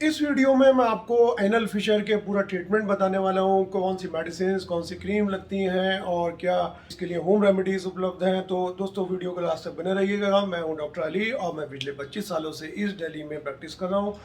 इस वीडियो में मैं आपको एनल फिशर के पूरा ट्रीटमेंट बताने वाला हूँ। कौन सी मेडिसिन, कौन सी क्रीम लगती हैं और क्या इसके लिए होम रेमेडीज उपलब्ध हैं। तो दोस्तों वीडियो को लास्ट तक बने रहिएगा। मैं हूँ डॉक्टर अली और मैं पिछले 25 सालों से ईस्ट दिल्ली में प्रैक्टिस कर रहा हूँ।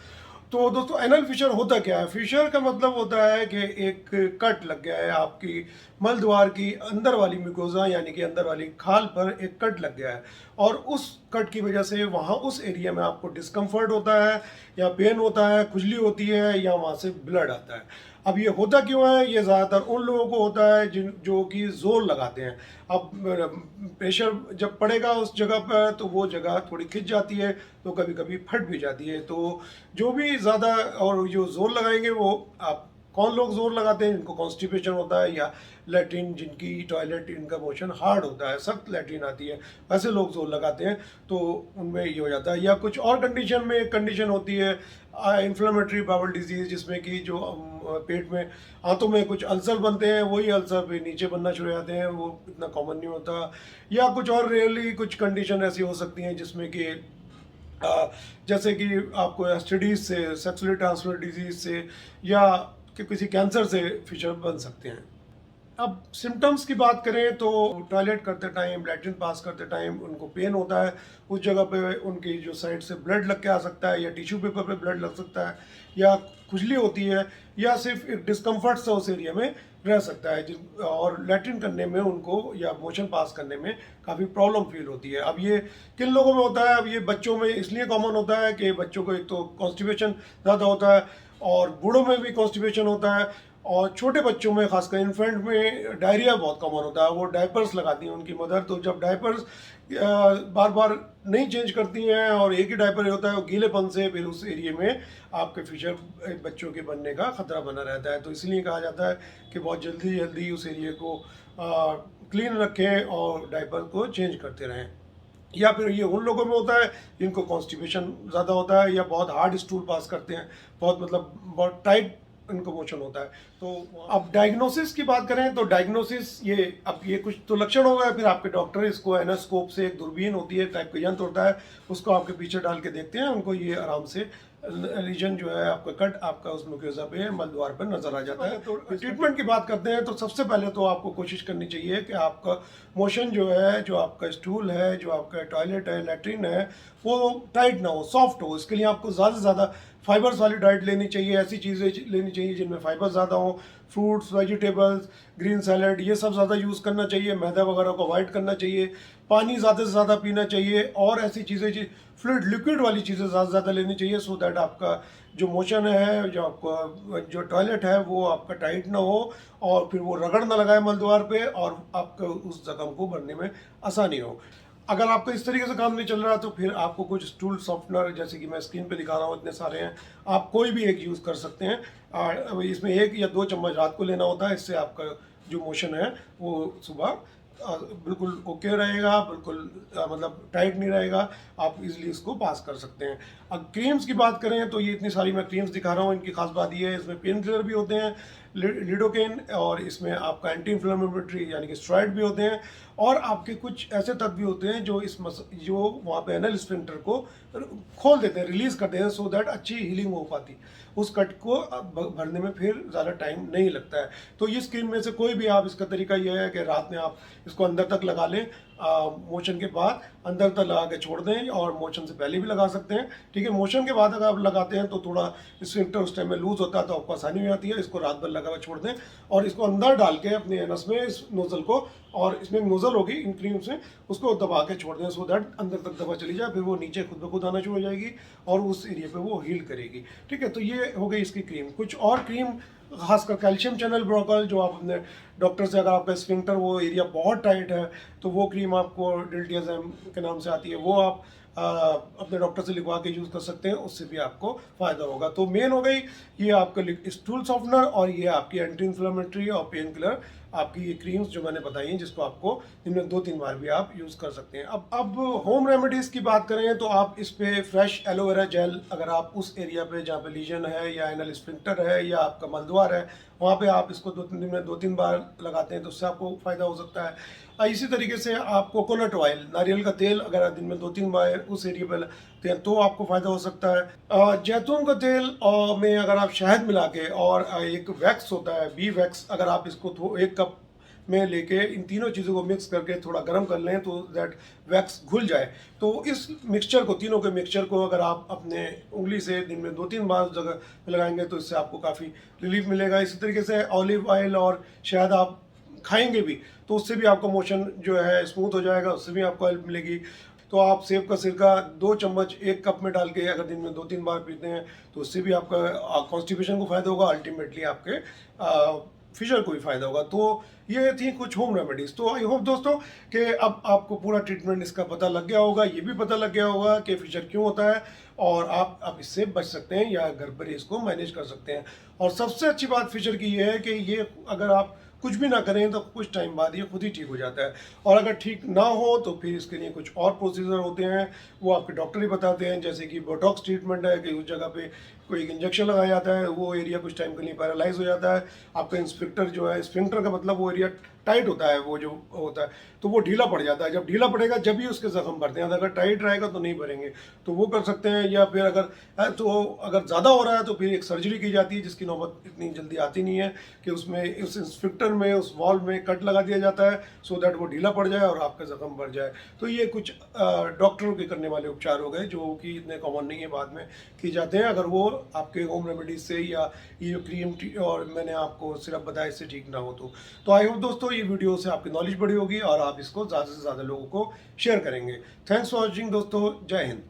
तो दोस्तों एनल फिशर होता क्या है? फिशर का मतलब होता है कि एक कट लग गया है आपकी मल द्वार की अंदर वाली म्यूकोजा यानी कि अंदर वाली खाल पर एक कट लग गया है और उस कट की वजह से वहाँ उस एरिया में आपको डिस्कम्फर्ट होता है या पेन होता है, खुजली होती है या वहाँ से ब्लड आता है। अब ये होता क्यों है? ये ज़्यादातर उन लोगों को होता है जो कि जोर लगाते हैं। अब प्रेशर जब पड़ेगा उस जगह पर तो वो जगह थोड़ी खिंच जाती है, तो कभी कभी फट भी जाती है। तो जो भी ज़्यादा और जो जोर लगाएंगे वो आप कौन लोग जोर लगाते हैं? जिनको कॉन्स्टिपेशन होता है या लैट्रिन, जिनकी टॉयलेट इनका मोशन हार्ड होता है, सख्त लैट्रिन आती है, वैसे लोग जोर लगाते हैं तो उनमें ये हो जाता है। या कुछ और कंडीशन में एक कंडीशन होती है इन्फ्लेमेटरी बाउल डिजीज़, जिसमें कि जो पेट में हाथों में कुछ अल्सर बनते हैं, वही अल्सर पे नीचे बनना शुरू हो जाते हैं, वो इतना कॉमन नहीं होता। या कुछ और रियली कुछ कंडीशन ऐसी हो सकती हैं जिसमें कि जैसे कि आपको एसटीडीज से, सेक्सुअली ट्रांसमिटेड डिजीज से या कि किसी कैंसर से फिशर बन सकते हैं। अब सिम्टम्स की बात करें तो टॉयलेट करते टाइम, लैट्रिन पास करते टाइम उनको पेन होता है। उस जगह पे उनकी जो साइड से ब्लड लग के आ सकता है या टिश्यू पेपर पे ब्लड लग सकता है या खुजली होती है या सिर्फ एक डिस्कम्फर्ट सा उस एरिया में रह सकता है और लैट्रिन करने में उनको या मोशन पास करने में काफ़ी प्रॉब्लम फील होती है। अब ये किन लोगों में होता है? अब ये बच्चों में इसलिए कॉमन होता है कि बच्चों को एक तो कॉन्स्टिपेशन ज़्यादा होता है और बूढ़ों में भी कॉन्स्टिपेशन होता है और छोटे बच्चों में, खासकर इन्फेंट में डायरिया बहुत कॉमन होता है। वो डायपर्स लगाती हैं उनकी मदर, तो जब डायपर्स बार बार नहीं चेंज करती हैं और एक ही डायपर होता है, वो गीलेपन से फिर उस एरिया में आपके फिशर बच्चों के बनने का खतरा बना रहता है। तो इसलिए कहा जाता है कि बहुत जल्दी जल्दी उस एरिया को क्लीन रखें और डायपर को चेंज करते रहें। या फिर ये उन लोगों में होता है जिनको कॉन्स्टिपेशन ज़्यादा होता है या बहुत हार्ड स्टूल पास करते हैं, बहुत मतलब बहुत टाइट इनको मोशन होता है। तो अब डायग्नोसिस की बात करें तो डायग्नोसिस ये, अब ये कुछ तो लक्षण हो गए, फिर आपके डॉक्टर इसको एनास्कोप से, एक दूरबीन होती है, टाइप का यंत्र होता है, उसको आपके पीछे डाल के देखते हैं, उनको ये आराम से रीजन जो है आपका कट आपका उस म्यूकोसा पे, मल द्वार पर नजर आ जाता है। तो ट्रीटमेंट की बात करते हैं तो सबसे पहले तो आपको कोशिश करनी चाहिए कि आपका मोशन जो है, जो आपका स्टूल है, जो आपका टॉयलेट है, लैट्रिन है, वो टाइट ना हो, सॉफ्ट हो। इसके लिए आपको ज़्यादा से ज़्यादा फाइबर्स वाली डाइट लेनी चाहिए, ऐसी चीज़ें लेनी चाहिए जिनमें फाइबर ज़्यादा हो, फ्रूट्स, वेजिटेबल्स, ग्रीन सैलड, ये सब ज़्यादा यूज़ करना चाहिए। मैदा वगैरह को अवॉइड करना चाहिए। पानी ज़्यादा से ज़्यादा पीना चाहिए और ऐसी चीज़ें, फ्लूइड लिक्विड वाली चीज़ें ज़्यादा से ज़्यादा लेनी चाहिए, सो दैट आपका जो मोशन है, जो आपका जो टॉयलेट है, वो आपका टाइट ना हो और फिर वो रगड़ ना लगाए मल द्वार पे और आपका उस जख्म को भरने में आसानी हो। अगर आपको इस तरीके से काम नहीं चल रहा तो फिर आपको कुछ स्टूल सॉफ्टनर, जैसे कि मैं स्क्रीन पे दिखा रहा हूँ, इतने सारे हैं, आप कोई भी एक यूज़ कर सकते हैं। इसमें 1 या 2 चम्मच रात को लेना होता है। इससे आपका जो मोशन है वो सुबह बिल्कुल ओके रहेगा, बिल्कुल मतलब टाइट नहीं रहेगा, आप इजीली इसको पास कर सकते हैं। अब क्रीम्स की बात करें तो ये इतनी सारी मैं क्रीम्स दिखा रहा हूँ, इनकी खास बात ये है इसमें पेन किलर भी होते हैं, लिडोकेन, और इसमें आपका एंटी इन्फ्लेमेटरी यानी कि स्टेरॉइड भी होते हैं और आपके कुछ ऐसे तत्व भी होते हैं जो जो वहाँ पे एनल स्फिंक्टर को खोल देते हैं, रिलीज कर देते हैं, सो दैट अच्छी हीलिंग हो पाती। उस कट को भरने में फिर ज़्यादा टाइम नहीं लगता है। तो ये स्कीम में से कोई भी आप, इसका तरीका यह है कि रात में आप इसको अंदर तक लगा लें, मोशन के बाद अंदर तक लगा के छोड़ दें और मोशन से पहले भी लगा सकते हैं। ठीक है, मोशन के बाद अगर आप लगाते हैं तो थोड़ा स्फिंक्टर उस टाइम में लूज होता है तो आपको आसानी हो जाती है। इसको रात भर लगा कर छोड़ दें और इसको अंदर डाल के अपने एनस में इस नोजल को, और इसमें एक नोजल होगी इन क्रीम से, उसको दबा के छोड़ दें, सो दैट अंदर तक दवा चली जाए, फिर वो नीचे खुद ब खुद आना शुरू हो जाएगी और उस एरिया पे वो हील करेगी। ठीक है, तो ये हो गई इसकी क्रीम। कुछ और क्रीम, खासकर कैल्शियम चैनल ब्रोकल, जो आप अपने डॉक्टर से, अगर आपका स्फिंक्टर वो एरिया बहुत टाइट है तो वो क्रीम आपको डिल्टियाज़ेम के नाम से आती है, वो आप अपने डॉक्टर से लिखवा के यूज़ कर सकते हैं, उससे भी आपको फ़ायदा होगा। तो मेन हो गई ये आपका स्टूल सॉफ्टनर और ये आपकी एंटी इन्फ्लेमेटरी और पेन किलर, आपकी ये क्रीम्स जो मैंने बताई हैं, जिसको आपको इनमें 2-3 बार भी आप यूज़ कर सकते हैं। अब होम रेमेडीज़ की बात करें तो आप इस पे फ्रेश एलोवेरा जेल, अगर आप उस एरिया पे जहाँ पे लीजन है या एनल स्फिंक्टर है या आपका मलद्वार है, वहाँ पे आप इसको 2-3 दिन में 2-3 बार लगाते हैं तो उससे आपको फ़ायदा हो सकता है। इसी तरीके से आप कोकोनट ऑयल, नारियल का तेल, अगर दिन में 2-3 बार उस एरिया पर सकते हैं तो आपको फ़ायदा हो सकता है। जैतून का तेल में अगर आप शहद मिला के और एक वैक्स होता है बी वैक्स, अगर आप इसको 1 कप में लेके इन तीनों चीज़ों को मिक्स करके थोड़ा गर्म कर लें तो दैट वैक्स घुल जाए, तो इस मिक्सचर को, तीनों के मिक्सचर को अगर आप अपने उंगली से दिन में 2-3 बार जगह लगाएंगे तो इससे आपको काफ़ी रिलीफ मिलेगा। इसी तरीके से ऑलिव ऑयल और शहद आप खाएंगे भी तो उससे भी आपका मोशन जो है स्मूथ हो जाएगा, उससे भी आपको हेल्प मिलेगी। तो आप सेब का सिरका 2 चम्मच 1 कप में डाल के अगर दिन में 2-3 बार पीते हैं तो उससे भी आपका कॉन्स्टिपेशन को फ़ायदा होगा, अल्टीमेटली आपके फिशर को भी फ़ायदा होगा। तो ये थी कुछ होम रेमेडीज़। तो आई होप दोस्तों कि अब आपको पूरा ट्रीटमेंट इसका पता लग गया होगा, ये भी पता लग गया होगा कि फिशर क्यों होता है और आप अब इससे बच सकते हैं या घर पर ही इसको मैनेज कर सकते हैं। और सबसे अच्छी बात फिशर की ये है कि ये अगर आप कुछ भी ना करें तो कुछ टाइम बाद ये खुद ही ठीक हो जाता है। और अगर ठीक ना हो तो फिर इसके लिए कुछ और प्रोसीजर होते हैं, वो आपके डॉक्टर ही बताते हैं, जैसे कि बोटॉक्स ट्रीटमेंट है कि उस जगह पे कोई एक इंजेक्शन लगाया जाता है, वो एरिया कुछ टाइम के लिए पैरालाइज हो जाता है। आपका इंस्पेक्टर जो है, स्फिंक्टर का मतलब वो एरिया टाइट होता है, वो जो होता है तो वो ढीला पड़ जाता है। जब ढीला पड़ेगा जब ही उसके जख्म भरते हैं, अगर टाइट रहेगा तो नहीं भरेंगे। तो वो कर सकते हैं, या फिर अगर ज़्यादा हो रहा है तो फिर एक सर्जरी की जाती है जिसकी नौबत इतनी जल्दी आती नहीं है कि उसमें उस इंस्पेक्टर में उस वॉल में कट लगा दिया जाता है सो दैट वो ढीला पड़ जाए और आपका जख्म भर जाए। तो ये कुछ डॉक्टरों के करने वाले उपचार हो गए जो कि इतने कॉमन नहीं है, बाद में की जाते हैं अगर वो आपके होम रेमेडीज से या ये जो क्रीम और मैंने आपको सिरप बताया इससे ठीक ना हो तो आई होप दोस्तों ये वीडियो से आपकी नॉलेज बढ़ी होगी और आप इसको ज़्यादा से ज़्यादा लोगों को शेयर करेंगे। थैंक्स फॉर वॉचिंग दोस्तों, जय हिंद।